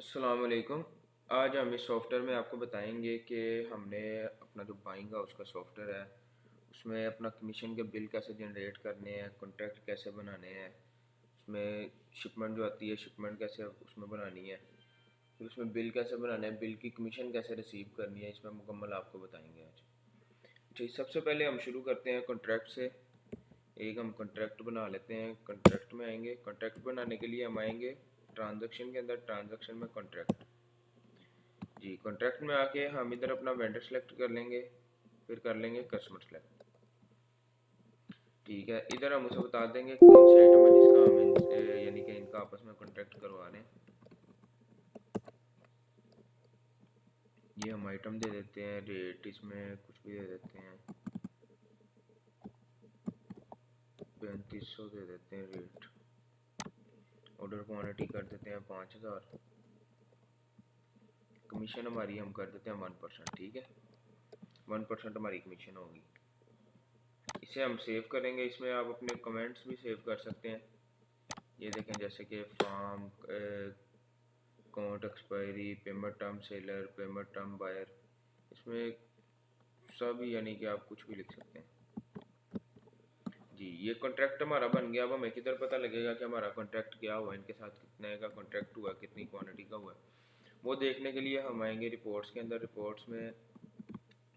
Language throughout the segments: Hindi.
अस्सलाम वालेकुम। आज हम इस सॉफ्टवेयर में आपको बताएंगे कि हमने अपना जो बाइंग हाउस का सॉफ्टवेयर है उसमें अपना कमीशन के बिल कैसे जनरेट करने हैं, कॉन्ट्रैक्ट कैसे बनाने हैं, उसमें शिपमेंट जो आती है शिपमेंट कैसे उसमें बनानी है, फिर उसमें बिल कैसे बनाना है, बिल की कमीशन कैसे रिसीव करनी है, इसमें मुकम्मल आपको बताएंगे आज। जी, सबसे पहले हम शुरू करते हैं कॉन्ट्रैक्ट से। एक हम कॉन्ट्रैक्ट बना लेते हैं। कॉन्ट्रैक्ट में आएंगे, कॉन्ट्रैक्ट बनाने के लिए हम आएंगे ट्रांजैक्शन के अंदर, ट्रांजैक्शन में कॉन्ट्रैक्ट। जी, कॉन्ट्रैक्ट में आके हम इधर अपना वेंडर सेलेक्ट कर लेंगे, फिर कर लेंगे कस्टमर सेलेक्ट। ठीक है, इधर हम उसे बता देंगे कौन सी आइटम है जिसका हम यानी कि इनका आपस में कॉन्ट्रैक्ट करवा रहे हैं। ये हम आइटम दे देते हैं, रेट इसमें कुछ भी दे देते हैं, 3500 दे देते हैं रेट। ऑर्डर क्वान्टिटी कर देते हैं 5000। कमीशन हमारी हम कर देते हैं 1%। ठीक है, 1% हमारी कमीशन होगी। इसे हम सेव करेंगे। इसमें आप अपने कमेंट्स भी सेव कर सकते हैं। ये देखें, जैसे कि form, count expiry, payment term seller, payment term buyer, इसमें सब यानी कि आप कुछ भी लिख सकते हैं। जी, ये कॉन्ट्रैक्ट हमारा बन गया। अब हमें किधर पता लगेगा कि हमारा कॉन्ट्रैक्ट क्या हुआ, इनके साथ कितने का कॉन्ट्रैक्ट हुआ, कितनी क्वांटिटी का हुआ, वो देखने के लिए हम आएंगे रिपोर्ट्स के अंदर। रिपोर्ट्स में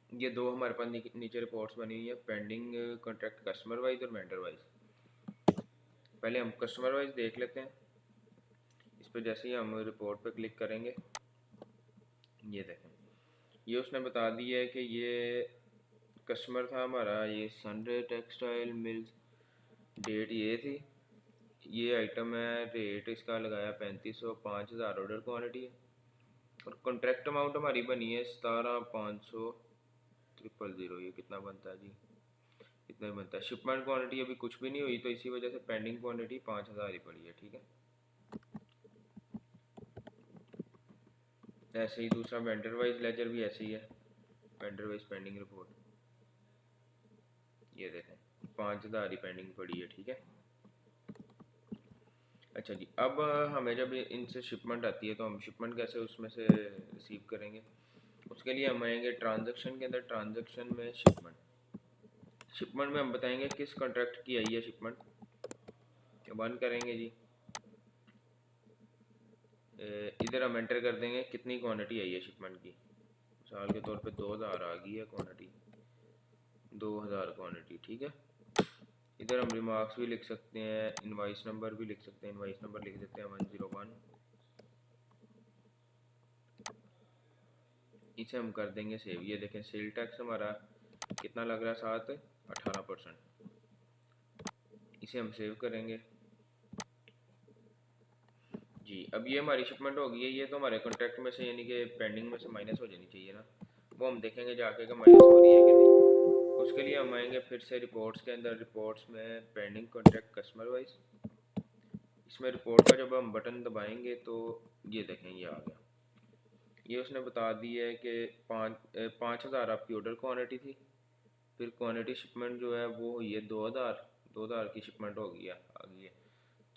ये दो हमारे पास नीचे रिपोर्ट्स बनी हुई है, पेंडिंग कॉन्ट्रैक्ट कस्टमर वाइज और वेंडर वाइज। पहले हम कस्टमर वाइज देख लेते हैं। इस पर जैसे ही हम रिपोर्ट पे क्लिक करेंगे, ये देखें, ये उसने बता दिया है कि ये कस्टमर था हमारा, ये सनरे टेक्सटाइल मिल्स, डेट ये थी, ये आइटम है, रेट इसका लगाया 3500, 5000 ऑर्डर क्वान्टिटी है, और कॉन्ट्रैक्ट अमाउंट हमारी बनी है 17,500,000। ये कितना बनता है जी? इतना ही बनता है। शिपमेंट क्वान्टिटी अभी कुछ भी नहीं हुई, तो इसी वजह से पेंडिंग क्वान्टिटी 5000 ही पड़ी है। ठीक है, ऐसे ही दूसरा वेंडर वाइज लेजर भी ऐसे ही है, वेंडर वाइज पेंडिंग रिपोर्ट, ये देखें 5000 ही पेंडिंग पड़ी है। ठीक है, अच्छा जी, अब हमें जब इनसे शिपमेंट आती है तो हम शिपमेंट कैसे उसमें से रिसीव करेंगे, उसके लिए हम आएंगे ट्रांजैक्शन के अंदर, ट्रांजैक्शन में शिपमेंट। शिपमेंट में हम बताएंगे किस कॉन्ट्रैक्ट की आई है शिपमेंट, वन करेंगे जी। इधर हम एंटर कर देंगे कितनी क्वांटिटी आई है शिपमेंट की। मिसाल के तौर पे 2000 आ गई है क्वांटिटी, 2000 क्वांटिटी। ठीक है, इधर हम रिमार्क्स भी लिख सकते हैं, इनवाइस नंबर भी लिख सकते हैं। इनवाइस नंबर लिख देते हैं 101। इसे हम कर देंगे सेव। ये देखें, सेल टैक्स हमारा कितना लग रहा है, साथ 18%। इसे हम सेव करेंगे जी। अब ये हमारी शिपमेंट हो गई है। ये तो हमारे कॉन्ट्रैक्ट में से यानी कि पेंडिंग में से माइनस हो जानी चाहिए ना, वो हम देखेंगे जाके कि माइनस हो रही है कि नहीं। उसके लिए हम आएंगे फिर से रिपोर्ट्स के अंदर, रिपोर्ट्स में पेंडिंग कॉन्ट्रैक्ट कस्टमर वाइज। इसमें रिपोर्ट का जब हम बटन दबाएंगे तो ये देखें, ये आ गया। ये उसने बता दी है कि 5000 आपकी ऑर्डर क्वान्टिटी थी, फिर क्वान्टिटी शिपमेंट जो है वो हुई है 2000, 2000 की शिपमेंट हो गई है, आ गई है।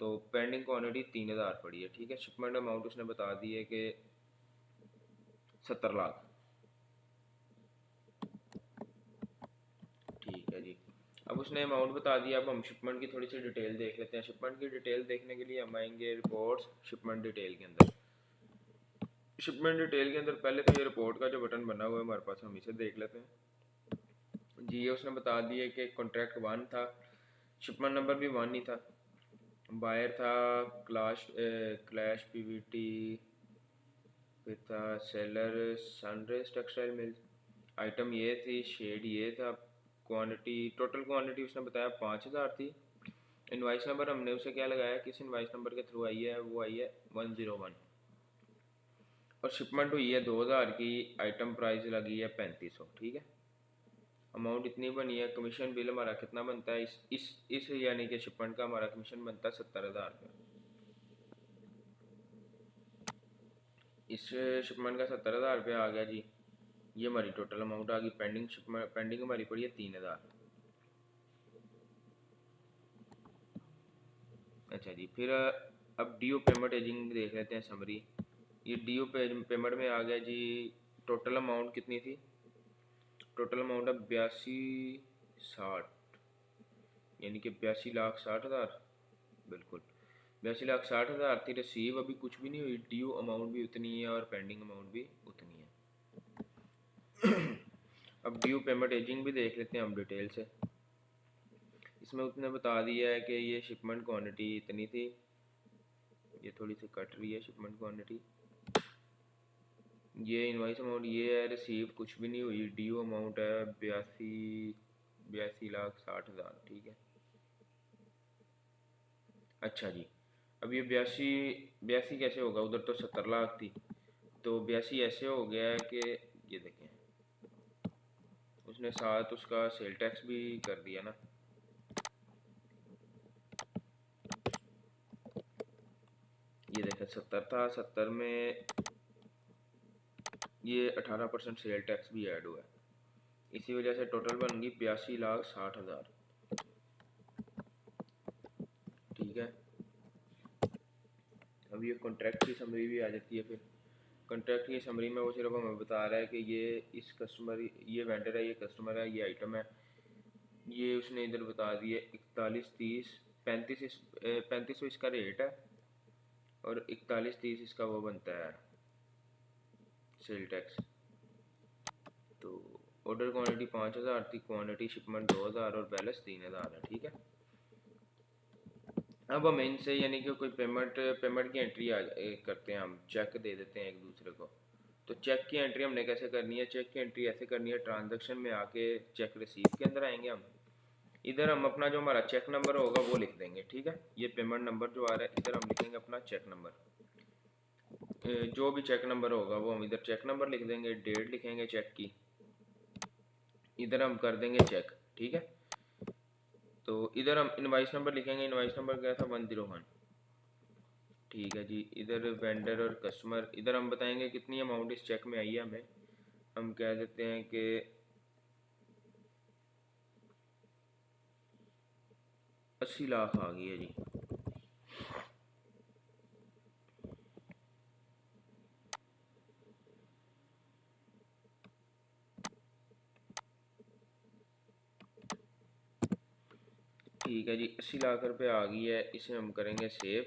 तो पेंडिंग क्वान्टिटी 3000 पड़ी है। ठीक है, शिपमेंट अमाउंट उसने बता दी है कि 70 लाख। ठीक है जी, अब उसने अमाउंट बता दिया। अब हम शिपमेंट की थोड़ी सी डिटेल देख लेते हैं। शिपमेंट की डिटेल देखने के लिए हम आएंगे रिपोर्ट्स, शिपमेंट डिटेल के अंदर। शिपमेंट डिटेल के अंदर पहले तो ये रिपोर्ट का जो बटन बना हुआ है हमारे पास, हम इसे देख लेते हैं जी। ये उसने बता दिया कि कॉन्ट्रैक्ट 1 था, शिपमेंट नंबर भी 1 ही था, बायर था क्लैश पीवीटी, फिर था seller sunrise textile mill, item ये थी, शेड ये था, क्वांटिटी, टोटल क्वांटिटी उसने बताया 5000 थी। इनवाइस नंबर हमने उसे क्या लगाया, किस इनवाइस नंबर के थ्रू आई है, वो आई है 101, और शिपमेंट हुई है 2000 की, आइटम प्राइस लगी है 3500। ठीक है, अमाउंट इतनी बनी है। कमीशन बिल हमारा कितना बनता है, इस यानी कि शिपमेंट का हमारा कमीशन बनता है 70,000 इस शिपमेंट का 70,000 आ गया जी। ये हमारी टोटल अमाउंट आ गई। पेंडिंग हमारी पड़ी है 3000। अच्छा जी, फिर अब ड्यू पेमेंट एजिंग देख लेते हैं, समरी। ये ड्यू पेमेंट में आ गया जी। टोटल अमाउंट कितनी थी? टोटल अमाउंट है 8260, यानी कि 82,60,000। बिल्कुल 82,60,000 थी रिसीव, अभी कुछ भी नहीं हुई। ड्यू अमाउंट भी उतनी है और पेंडिंग अमाउंट भी उतनी है। अब ड्यू पेमेंट एजिंग भी देख लेते हैं हम डिटेल से। इसमें उसने बता दिया है कि ये शिपमेंट क्वांटिटी इतनी थी, ये थोड़ी सी कट रही है शिपमेंट क्वांटिटी। ये इनवाइस अमाउंट ये है, रिसीव कुछ भी नहीं हुई। ड्यू अमाउंट है 82,60,000, ठीक है। अच्छा जी, अब ये 82 कैसे होगा? उधर तो 70 लाख थी, तो 82 ऐसे हो गया है कि ये देखें, उसने साथ उसका सेल टैक्स भी कर दिया ना। ये देखें 70 था, 70 में ये 18% सेल टैक्स भी ऐड हुआ है, इसी वजह से टोटल बन गई 82,60,000, ठीक है। अब ये कॉन्ट्रैक्ट की समरी भी आ जाती है। फिर कॉन्ट्रैक्ट की समरी में वो सिर्फ हमें बता रहा है कि ये इस कस्टमर, ये वेंडर है, ये कस्टमर है, ये आइटम है। ये उसने इधर बता दिए 41, 30, 35, 35 इसका रेट है और 41, 30 इसका वो बनता है सेल टैक्स। तो ऑर्डर क्वांटिटी 5,000 थी, क्वांटिटी शिपमेंट 2,000 और बैलेंस 3,000 है, ठीक है। अब हम इनसे यानी कि कोई पेमेंट की एंट्री करते हैं, हम चेक दे देते हैं एक दूसरे को। तो चेक की एंट्री हमने कैसे करनी है? चेक की एंट्री ऐसे करनी है, ट्रांजैक्शन में आके चेक रिसीव के अंदर आएंगे हम। इधर हम अपना जो हमारा चेक नंबर होगा वो लिख देंगे, ठीक है। ये पेमेंट नंबर जो आ रहा है, इधर हम लिखेंगे अपना चेक नंबर। जो भी चेक नंबर होगा वो हम इधर चेक नंबर लिख देंगे, डेट लिखेंगे चेक की, इधर हम कर देंगे चेक, ठीक है। तो इधर हम इनवाइस नंबर लिखेंगे, इनवाइस नंबर क्या था? 101, ठीक है जी। इधर वेंडर और कस्टमर, इधर हम बताएंगे कितनी अमाउंट इस चेक में आई है हमें। हम कह देते हैं कि 80 लाख आ गई है जी। ठीक है जी, 80 लाख रुपए आ गई है। इसे हम करेंगे सेव।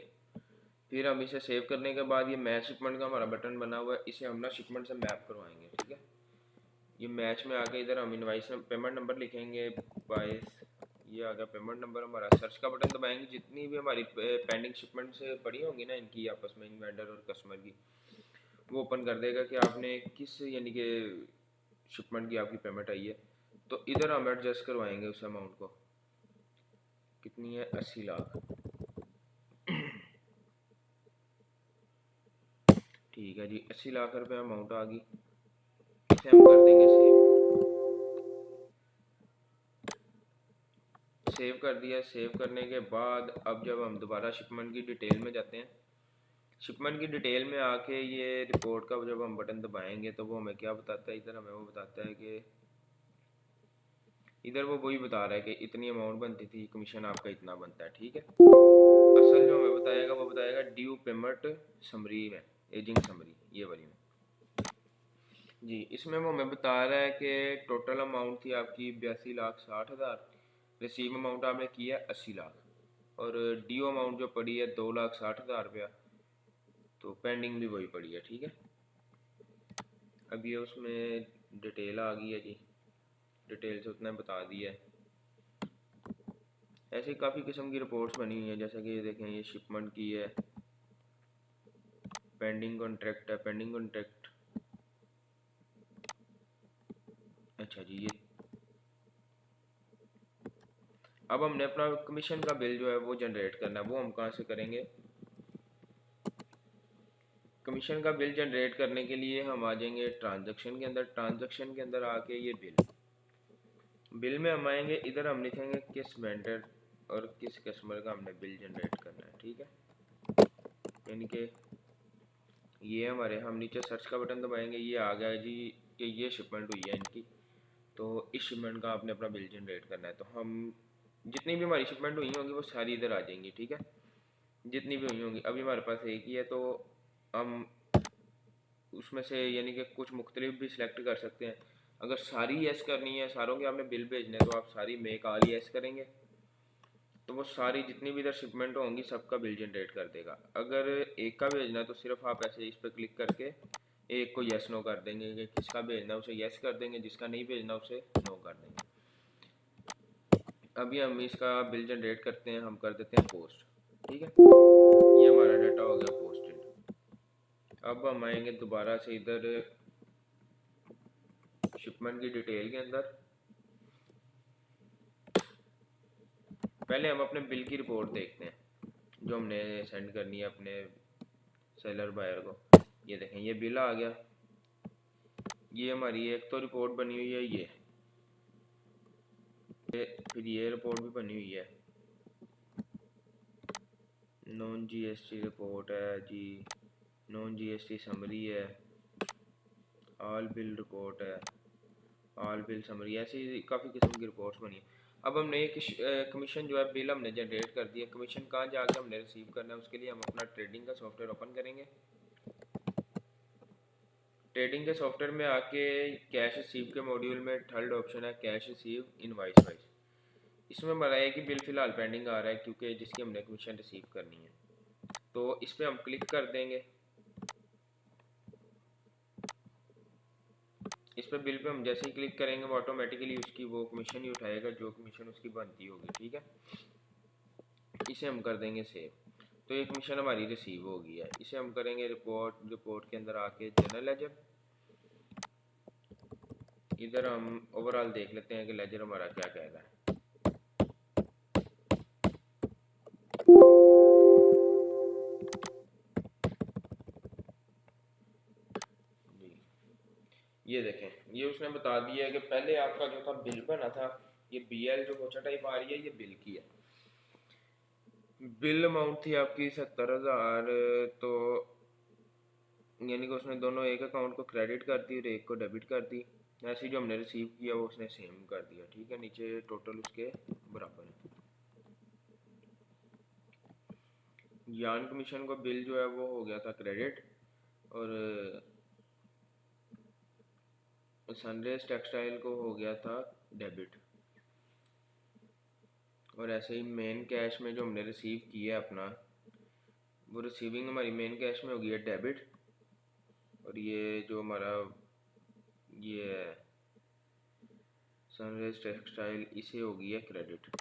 फिर हम इसे सेव करने के बाद ये मैच शिपमेंट का हमारा बटन बना हुआ है, इसे हम ना शिपमेंट से मैप करवाएंगे, ठीक है। ये मैच में आके इधर हम इनवाइस पेमेंट नंबर लिखेंगे 22, ये आ गया पेमेंट नंबर हमारा। सर्च का बटन दबाएंगे, जितनी भी हमारी पेंडिंग शिपमेंट से पड़ी होंगी ना इनकी आपस में, इन वेंडर और कस्टमर की, वो ओपन कर देगा कि आपने किस यानी कि शिपमेंट की आपकी पेमेंट आई है। तो इधर हम एडजस्ट करवाएंगे उस अमाउंट को, कितनी है? 80 लाख, ठीक है जी। 80 लाख रुपए अमाउंट आ गई, इसे हम कर देंगे सेव। सेव कर दिया। सेव करने के बाद अब जब हम दोबारा शिपमेंट की डिटेल में जाते हैं, शिपमेंट की डिटेल में आके ये रिपोर्ट का जब हम बटन दबाएंगे तो वो हमें क्या बताता है? इधर हमें वो बताता है कि इधर वो वही बता रहा है कि इतनी अमाउंट बनती थी, कमीशन आपका इतना बनता है, ठीक है। असल जो हमें बताएगा वो बताएगा ड्यू पेमेंट समरी में, एजिंग समरी, ये वाली में जी। इसमें वो हमें बता रहा है कि टोटल अमाउंट थी आपकी 82,60,000, रिसीव अमाउंट आपने किया 80 लाख और ड्यू अमाउंट जो पड़ी है 2,60,000 रुपया, तो पेंडिंग भी वही पड़ी है, ठीक है। अब ये उसमें डिटेल आ गई है जी, डिटेल से उतना बता दिया है। ऐसे काफ़ी किस्म की रिपोर्ट्स बनी हुई हैं, जैसे कि ये देखें, ये शिपमेंट की है, पेंडिंग कॉन्ट्रैक्ट है, पेंडिंग कॉन्ट्रैक्ट। अच्छा जी, ये अब हमने अपना कमीशन का बिल जो है वो जनरेट करना है, वो हम कहाँ से करेंगे? कमीशन का बिल जनरेट करने के लिए हम आ जाएंगे ट्रांजैक्शन के अंदर। ट्रांजैक्शन के अंदर आके ये बिल में हम आएंगे, इधर हम लिखेंगे किस वेंडर और किस कस्टमर का हमने बिल जनरेट करना है, ठीक है। यानी कि ये हमारे, हम नीचे सर्च का बटन दबाएंगे, ये आ गया जी कि ये शिपमेंट हुई है इनकी, तो इस शिपमेंट का आपने अपना बिल जनरेट करना है। तो हम जितनी भी हमारी शिपमेंट हुई होंगी वो सारी इधर आ जाएंगी, ठीक है, जितनी भी हुई होंगी। अभी हमारे पास एक ही है, तो हम उसमें से यानी कि कुछ मुख्तलिफ भी सिलेक्ट कर सकते हैं। अगर सारी यस करनी है, सारों के आपने बिल भेजने हैं, तो आप सारी मेक ऑल यस करेंगे तो वो सारी जितनी भी इधर शिपमेंट होंगी सबका बिल जनरेट कर देगा। अगर एक का भेजना है तो सिर्फ आप ऐसे इस पर क्लिक करके एक को यस नो कर देंगे कि किसका भेजना है उसे यस कर देंगे, जिसका नहीं भेजना उसे नो कर देंगे। अभी हम इसका बिल जनरेट करते हैं, हम कर देते हैं पोस्ट। ठीक है, ये हमारा डाटा हो गया पोस्टेड। अब हम आएंगे दोबारा से इधर शिपमेंट की डिटेल के अंदर। पहले हम अपने बिल की रिपोर्ट देखते हैं जो हमने सेंड करनी है अपने सेलर बायर को। ये देखें, ये बिल आ गया। ये हमारी एक तो रिपोर्ट बनी हुई है, ये फिर ये रिपोर्ट भी बनी हुई है, नॉन जीएसटी रिपोर्ट है जी, नॉन जीएसटी समरी है, ऑल बिल रिपोर्ट है, ऑल बिल समरी, ऐसी काफ़ी किस्म की रिपोर्ट्स बनी है। अब हमने एक कमीशन जो है बिल हमने जनरेट कर दिया। कमीशन कहाँ जाके हमने रिसीव करना है, उसके लिए हम अपना ट्रेडिंग का सॉफ्टवेयर ओपन करेंगे। ट्रेडिंग के सॉफ्टवेयर में आके कैश रिसीव के मॉड्यूल में थर्ड ऑप्शन है कैश रिसीव इनवॉइस वाइज। इसमें हमारा एक ही बिल फ़िलहाल पेंडिंग आ रहा है क्योंकि जिसकी हमने कमीशन रिसीव करनी है, तो इस पर हम क्लिक कर देंगे। इस पर बिल पे हम जैसे ही क्लिक करेंगे वो ऑटोमेटिकली उसकी वो कमीशन ही उठाएगा जो कमीशन उसकी बनती होगी। ठीक है, इसे हम कर देंगे सेव। तो ये कमीशन हमारी रिसीव हो गई है। इसे हम करेंगे रिपोर्ट। रिपोर्ट के अंदर आके जनरल लेजर, इधर हम ओवरऑल देख लेते हैं कि लेजर हमारा क्या कह रहा है। जी, ये देखें, ये उसने बता दिया है कि पहले आपका जो था बिल बना था, ये BL जो कोचा टाइप आ रही है, ये बिल की है। बिल अमाउंट थी आपकी 70,000, तो यानी कि उसने दोनों एक अकाउंट को क्रेडिट कर दी और एक को डेबिट कर दी। ऐसे जो हमने रिसीव किया वो उसने सेम कर दिया। ठीक है, नीचे टोटल उसके बराबर है। यान कमीशन को बिल जो है वो हो गया था क्रेडिट, और सनराइज टेक्सटाइल को हो गया था डेबिट। और ऐसे ही मेन कैश में जो हमने रिसीव किया है अपना, वो रिसीविंग हमारी मेन कैश में हो गया डेबिट, और ये जो हमारा ये है सनराइज टेक्सटाइल, इसे हो गई है क्रेडिट।